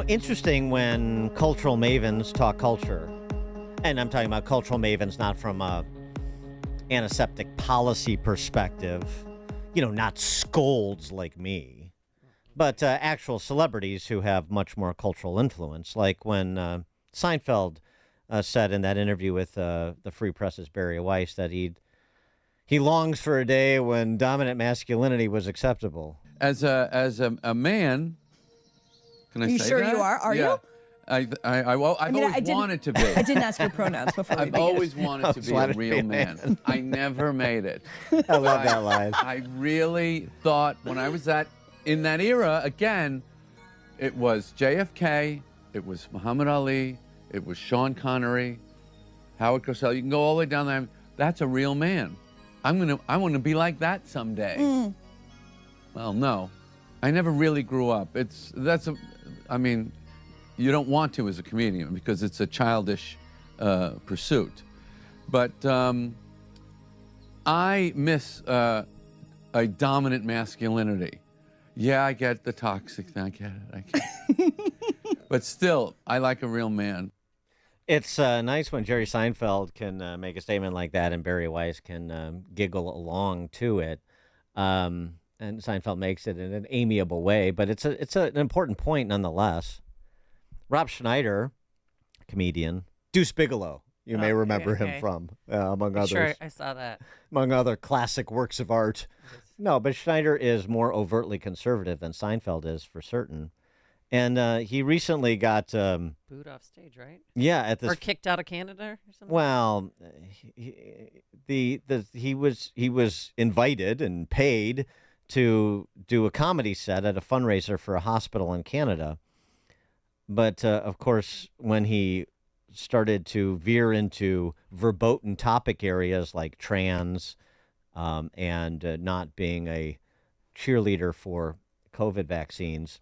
Interesting when cultural mavens talk culture. And I'm talking about cultural mavens not from a antiseptic policy perspective, not scolds like me, but actual celebrities who have much more cultural influence. Like when Seinfeld said in that interview with the Free Press's Barry Weiss that he longs for a day when dominant masculinity was acceptable. As a man, can I Are you say sure that? you are? Are Yeah. you? I've mean, always wanted to be. I didn't ask your pronouns before we I've began. always wanted to be a real man. I never made it. I love that line. I really thought when I was in that era, again, it was JFK, it was Muhammad Ali, it was Sean Connery, Howard Cosell. You can go all the way down there. That's a real man. I want to be like that someday. Well, no, I never really grew up. You don't want to as a comedian because it's a childish pursuit. But I miss a dominant masculinity. Yeah, I get the toxic thing. I get it. But still, I like a real man. It's nice when Jerry Seinfeld can make a statement like that and Barry Weiss can giggle along to it. And Seinfeld makes it in an amiable way, but it's an important point nonetheless. Rob Schneider, comedian, Deuce Bigelow, you may remember him from, among others. Sure, I saw that. Among other classic works of art. No, but Schneider is more overtly conservative than Seinfeld is, for certain. And he recently got booed off stage, right? Yeah, at this or kicked out of Canada or something. Well, he was invited and paid to do a comedy set at a fundraiser for a hospital in Canada. But, of course, when he started to veer into verboten topic areas like trans and not being a cheerleader for COVID vaccines,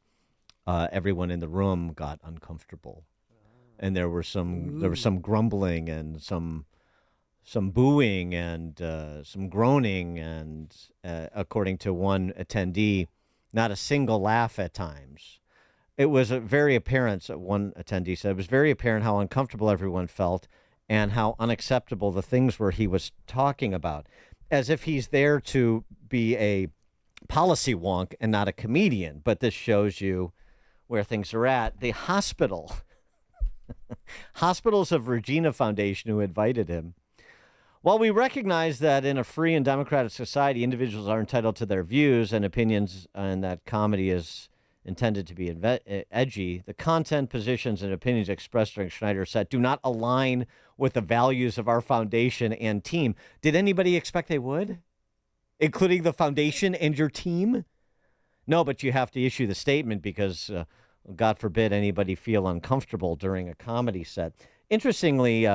everyone in the room got uncomfortable. And there was some grumbling and some booing and some groaning and, according to one attendee, not a single laugh at times. It was very apparent, one attendee said, it was very apparent how uncomfortable everyone felt and how unacceptable the things were he was talking about, as if he's there to be a policy wonk and not a comedian. But this shows you where things are at. The Hospitals of Regina Foundation, who invited him. While we recognize that in a free and democratic society, individuals are entitled to their views and opinions and that comedy is intended to be edgy, the content, positions, and opinions expressed during Schneider's set do not align with the values of our foundation and team. Did anybody expect they would? Including the foundation and your team? No, but you have to issue the statement because, God forbid, anybody feel uncomfortable during a comedy set. Interestingly,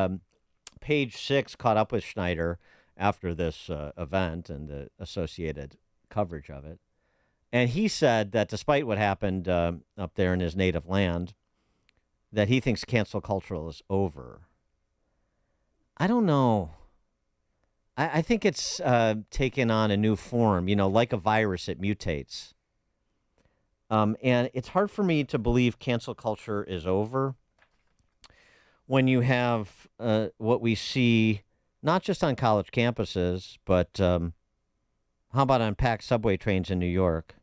Page Six caught up with Schneider after this event and the associated coverage of it. And he said that despite what happened up there in his native land, that he thinks cancel culture is over. I don't know. I think it's taken on a new form. Like a virus, it mutates. And it's hard for me to believe cancel culture is over when you have what we see, not just on college campuses, but how about on packed subway trains in New York,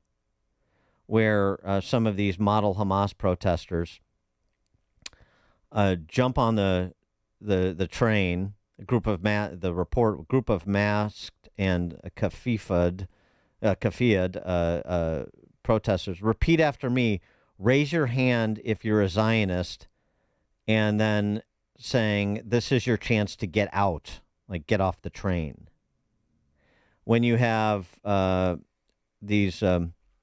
where some of these model Hamas protesters jump on the train, a group of masked and kafiyad protesters. Repeat after me. Raise your hand if you're a Zionist, and then saying, this is your chance to get out, like get off the train. When you have these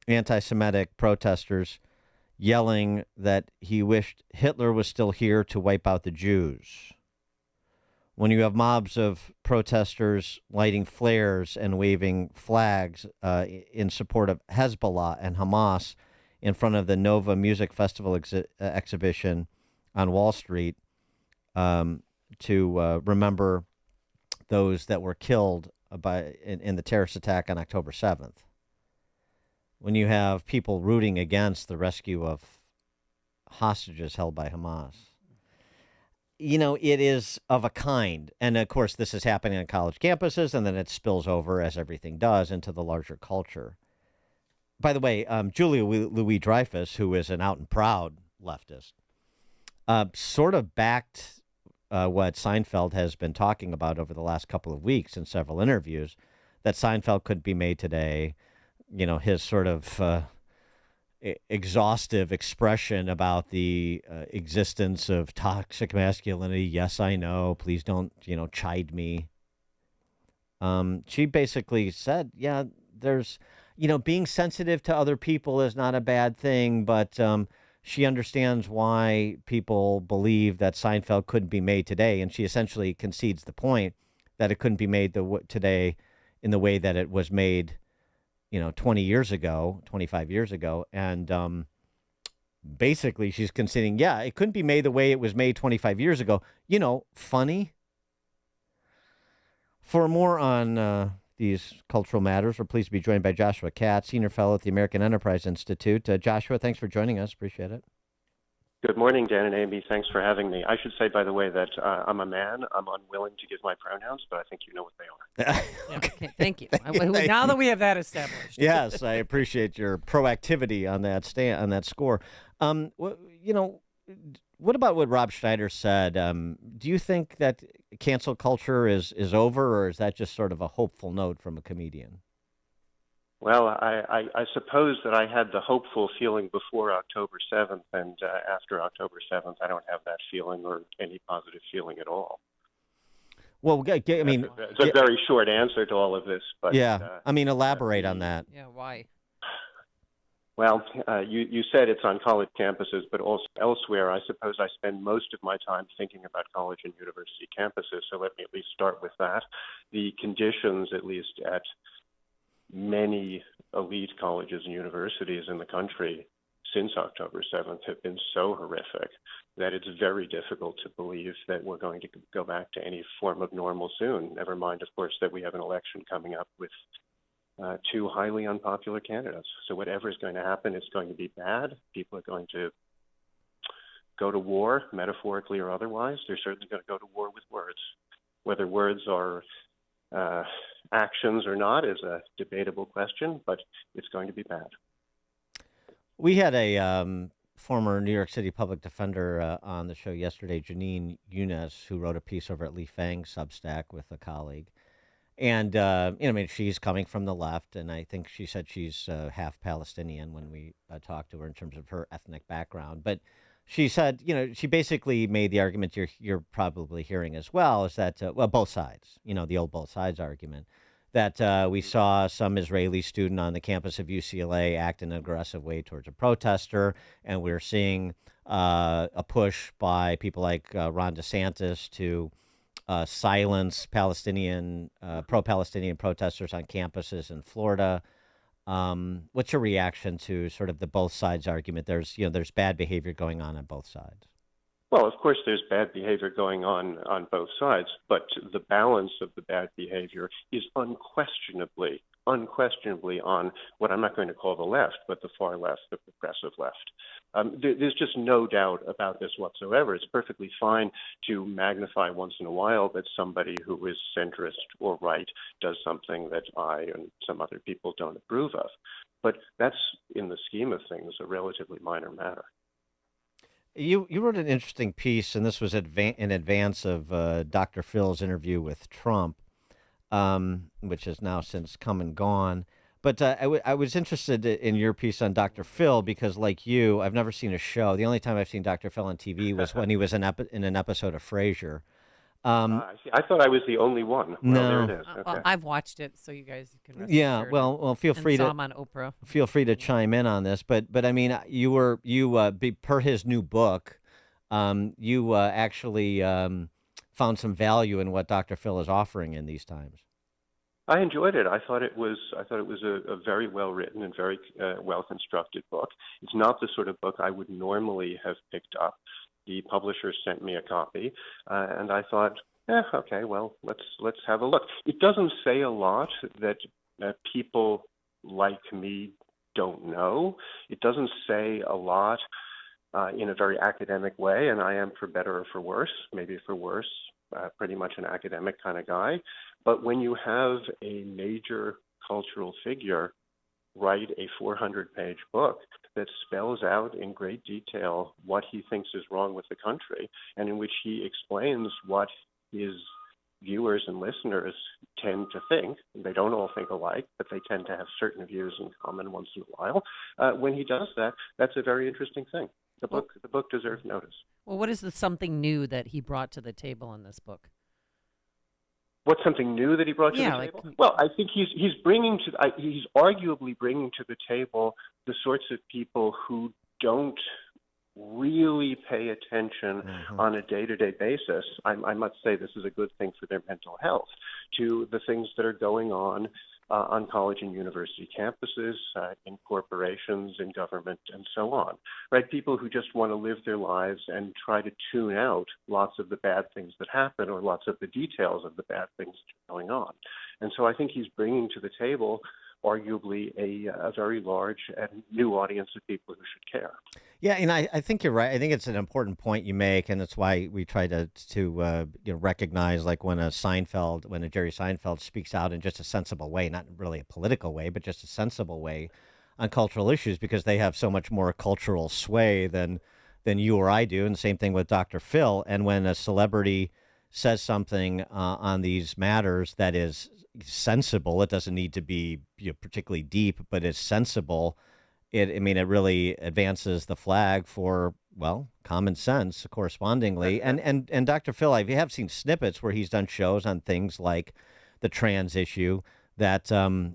anti-Semitic protesters yelling that he wished Hitler was still here to wipe out the Jews. When you have mobs of protesters lighting flares and waving flags in support of Hezbollah and Hamas in front of the Nova Music Festival exhibition on Wall Street to remember those that were killed in the terrorist attack on October 7th. When you have people rooting against the rescue of hostages held by Hamas. It is of a kind. And of course, this is happening on college campuses, and then it spills over, as everything does, into the larger culture. By the way, Julia Louis-Dreyfus, who is an out and proud leftist, sort of backed what Seinfeld has been talking about over the last couple of weeks in several interviews, that Seinfeld could be made today. His sort of exhaustive expression about the existence of toxic masculinity. Yes, I know. Please don't, chide me. She basically said, yeah, there's, being sensitive to other people is not a bad thing, but she understands why people believe that Seinfeld couldn't be made today. And she essentially concedes the point that it couldn't be made today in the way that it was made 20 years ago, 25 years ago. And basically she's conceding, yeah, it couldn't be made the way it was made 25 years ago. Funny. For more on these cultural matters, we're pleased to be joined by Joshua Katz, Senior Fellow at the American Enterprise Institute. Joshua, thanks for joining us. Appreciate it. Good morning, Dan and Amy. Thanks for having me. I should say, by the way, that I'm a man. I'm unwilling to give my pronouns, but I think you know what they are. Okay, thank you. Now that we have that established. Yes, I appreciate your proactivity on that score. What about what Rob Schneider said? Do you think that cancel culture is over, or is that just sort of a hopeful note from a comedian? Well, I suppose that I had the hopeful feeling before October 7th, and after October 7th, I don't have that feeling or any positive feeling at all. Well, I mean, it's a very short answer to all of this, but elaborate on that. Yeah, why? Well, you said it's on college campuses, but also elsewhere. I suppose I spend most of my time thinking about college and university campuses, so let me at least start with that. The conditions, at least at many elite colleges and universities in the country since October 7th have been so horrific that it's very difficult to believe that we're going to go back to any form of normal soon. Never mind, of course, that we have an election coming up with two highly unpopular candidates. So whatever is going to happen, it's going to be bad. People are going to go to war, metaphorically or otherwise. They're certainly going to go to war with words. Whether words are actions or not is a debatable question, but it's going to be bad. We had a former New York City public defender on the show yesterday, Janine Younes, who wrote a piece over at Lee Fang's Substack with a colleague. And, she's coming from the left, and I think she said she's half Palestinian when we talked to her in terms of her ethnic background. But she said, she basically made the argument you're probably hearing as well, is that, both sides, the old both sides argument, that we saw some Israeli student on the campus of UCLA act in an aggressive way towards a protester, and we're seeing a push by people like Ron DeSantis to silence Palestinian, pro-Palestinian protesters on campuses in Florida. What's your reaction to sort of the both sides argument? There's bad behavior going on both sides. Well, of course, there's bad behavior going on both sides, but the balance of the bad behavior is unquestionably on what I'm not going to call the left, but the far left, the progressive left. There's just no doubt about this whatsoever. It's perfectly fine to magnify once in a while that somebody who is centrist or right does something that I and some other people don't approve of. But that's, in the scheme of things, a relatively minor matter. You wrote an interesting piece, and this was in advance of Dr. Phil's interview with Trump, which has now since come and gone. But I was interested in your piece on Dr. Phil because, like you, I've never seen a show. The only time I've seen Dr. Phil on TV was when he was in an episode of Frasier. I thought I was the only one. Well, no, there it is. Okay. I've watched it, so you guys can. Rest yeah, assured. well, feel free saw to. him on Oprah. Feel free to chime in on this, but I mean, per his new book, you actually found some value in what Dr. Phil is offering in these times. I enjoyed it. I thought it was a very well written and very well constructed book. It's not the sort of book I would normally have picked up. The publisher sent me a copy, and I thought, okay, well, let's have a look. It doesn't say a lot that people like me don't know. It doesn't say a lot in a very academic way, and I am, for better or for worse, maybe for worse, pretty much an academic kind of guy. But when you have a major cultural figure write a 400-page book that spells out in great detail what he thinks is wrong with the country, and in which he explains what his viewers and listeners tend to think. They don't all think alike, but they tend to have certain views in common once in a while. When he does that, that's a very interesting thing. The book deserves notice. Well, what is the something new that he brought to the table in this book? What's something new that he brought to the table? Well, I think he's arguably bringing to the table the sorts of people who don't really pay attention on a day-to-day basis. I must say this is a good thing for their mental health, to the things that are going on college and university campuses, in corporations, in government, and so on. Right? People who just want to live their lives and try to tune out lots of the bad things that happen or lots of the details of the bad things that are going on. And so I think he's bringing to the table arguably a very large and new audience of people who should care. Yeah, and I think you're right. I think it's an important point you make, and that's why we try to recognize, like, when a Jerry Seinfeld speaks out in just a sensible way, not really a political way, but just a sensible way on cultural issues, because they have so much more cultural sway than you or I do, and the same thing with Dr. Phil. And when a celebrity says something on these matters that is sensible, it doesn't need to be particularly deep, but it's sensible. It really advances the flag for, well, common sense correspondingly. And Dr. Phil, I have seen snippets where he's done shows on things like the trans issue that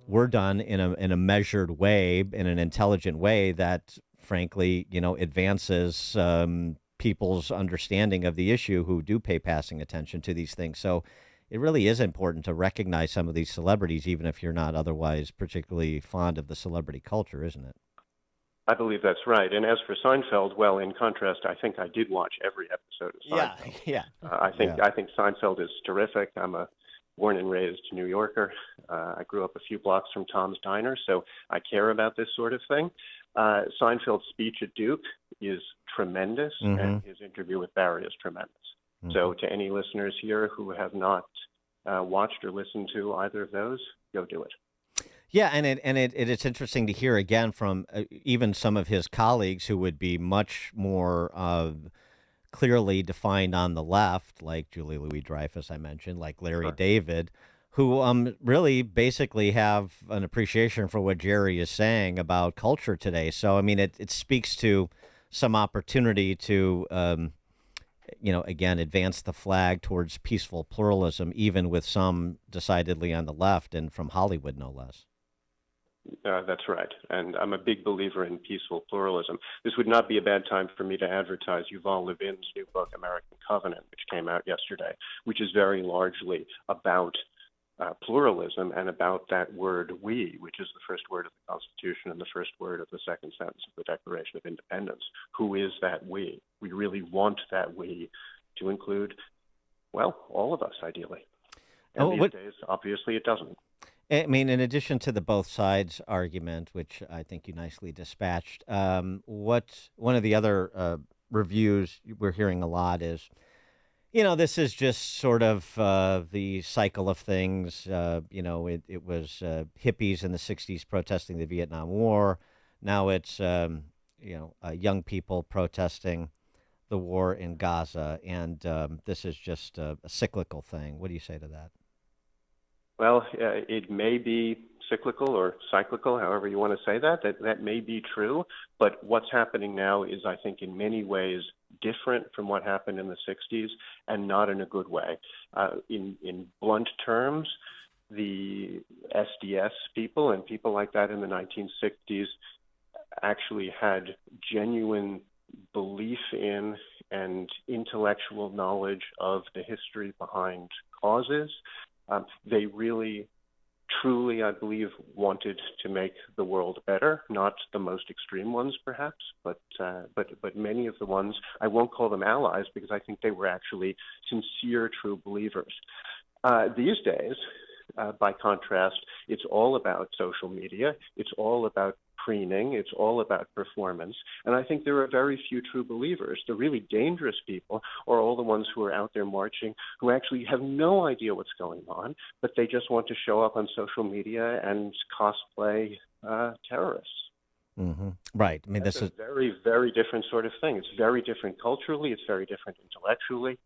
were done in a measured way, in an intelligent way that, frankly, advances people's understanding of the issue who do pay passing attention to these things. So it really is important to recognize some of these celebrities, even if you're not otherwise particularly fond of the celebrity culture, isn't it? I believe that's right. And as for Seinfeld, well, in contrast, I think I did watch every episode of Seinfeld. Yeah. I think Seinfeld is terrific. I'm a born and raised New Yorker. I grew up a few blocks from Tom's Diner, so I care about this sort of thing. Seinfeld's speech at Duke is tremendous, and his interview with Barry is tremendous. So to any listeners here who have not watched or listened to either of those, go do it. Yeah, and it's interesting to hear again from even some of his colleagues who would be much more clearly defined on the left, like Julie Louis-Dreyfus, I mentioned, like Larry David, who really basically have an appreciation for what Jerry is saying about culture today. So, I mean, it speaks to some opportunity to, again, advance the flag towards peaceful pluralism, even with some decidedly on the left and from Hollywood, no less. That's right. And I'm a big believer in peaceful pluralism. This would not be a bad time for me to advertise Yuval Levin's new book, American Covenant, which came out yesterday, which is very largely about pluralism and about that word we, which is the first word of the Constitution and the first word of the second sentence of the Declaration of Independence. Who is that we? We really want that we to include, well, all of us, ideally. And these days, obviously, it doesn't. I mean, in addition to the both sides argument, which I think you nicely dispatched, one of the other reviews we're hearing a lot is, this is just sort of the cycle of things. It was hippies in the 60s protesting the Vietnam War. Now it's, young people protesting the war in Gaza. And this is just a cyclical thing. What do you say to that? Well, it may be cyclical or cyclical, however you want to say that. That may be true. But what's happening now is, I think, in many ways different from what happened in the 60s, and not in a good way. In blunt terms, the SDS people and people like that in the 1960s actually had genuine belief in and intellectual knowledge of the history behind causes. They really, truly, I believe, wanted to make the world better. Not the most extreme ones, perhaps, but many of the ones. I won't call them allies because I think they were actually sincere, true believers. These days, by contrast, it's all about social media. It's all about preening. It's all about performance. And I think there are very few true believers. The really dangerous people are all the ones who are out there marching, who actually have no idea what's going on, but they just want to show up on social media and cosplay terrorists. Mm-hmm. Right. I mean, That's this is a very, very different sort of thing. It's very different culturally. It's very different intellectually.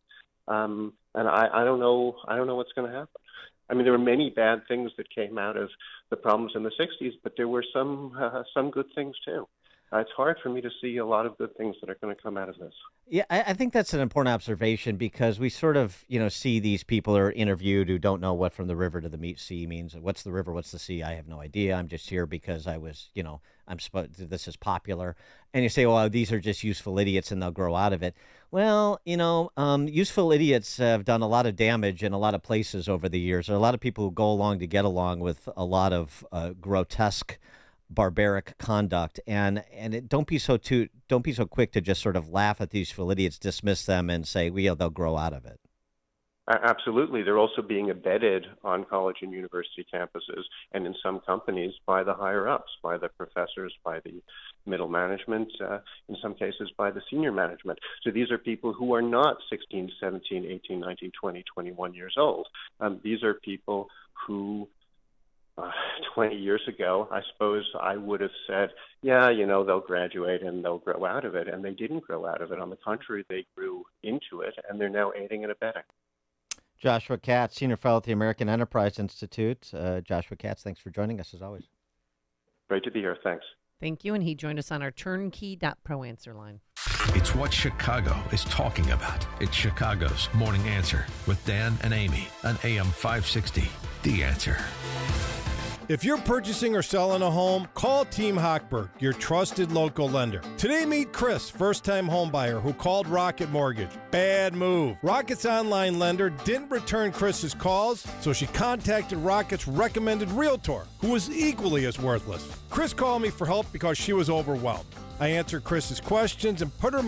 And I don't know what's going to happen. I mean, there were many bad things that came out of the problems in the 60s, but there were some good things too. It's hard for me to see a lot of good things that are going to come out of this. Yeah, I think that's an important observation because we sort of, see these people who are interviewed who don't know what from the river to the sea means. What's the river? What's the sea? I have no idea. I'm just here because I was, this is popular. And you say, well, these are just useful idiots and they'll grow out of it. Well, useful idiots have done a lot of damage in a lot of places over the years. There are a lot of people who go along to get along with a lot of grotesque barbaric conduct, and don't be so quick to just sort of laugh at these useful idiots, dismiss them, and say, well, they'll grow out of it. Absolutely. They're also being embedded on college and university campuses and in some companies by the higher-ups, by the professors, by the middle management, in some cases by the senior management. So these are people who are not 16, 17, 18, 19, 20, 21 years old. These are people who 20 years ago, I suppose I would have said, yeah, they'll graduate and they'll grow out of it. And they didn't grow out of it. On the contrary, they grew into it, and they're now aiding and abetting. Joshua Katz, Senior Fellow at the American Enterprise Institute. Joshua Katz, thanks for joining us as always. Great to be here. Thanks. Thank you. And he joined us on our turnkey.pro answer line. It's what Chicago is talking about. It's Chicago's Morning Answer with Dan and Amy on AM 560. The Answer. If you're purchasing or selling a home, call Team Hochberg, your trusted local lender. Today, meet Chris, first-time homebuyer who called Rocket Mortgage. Bad move. Rocket's online lender didn't return Chris's calls, so she contacted Rocket's recommended realtor, who was equally as worthless. Chris called me for help because she was overwhelmed. I answered Chris's questions and put her mind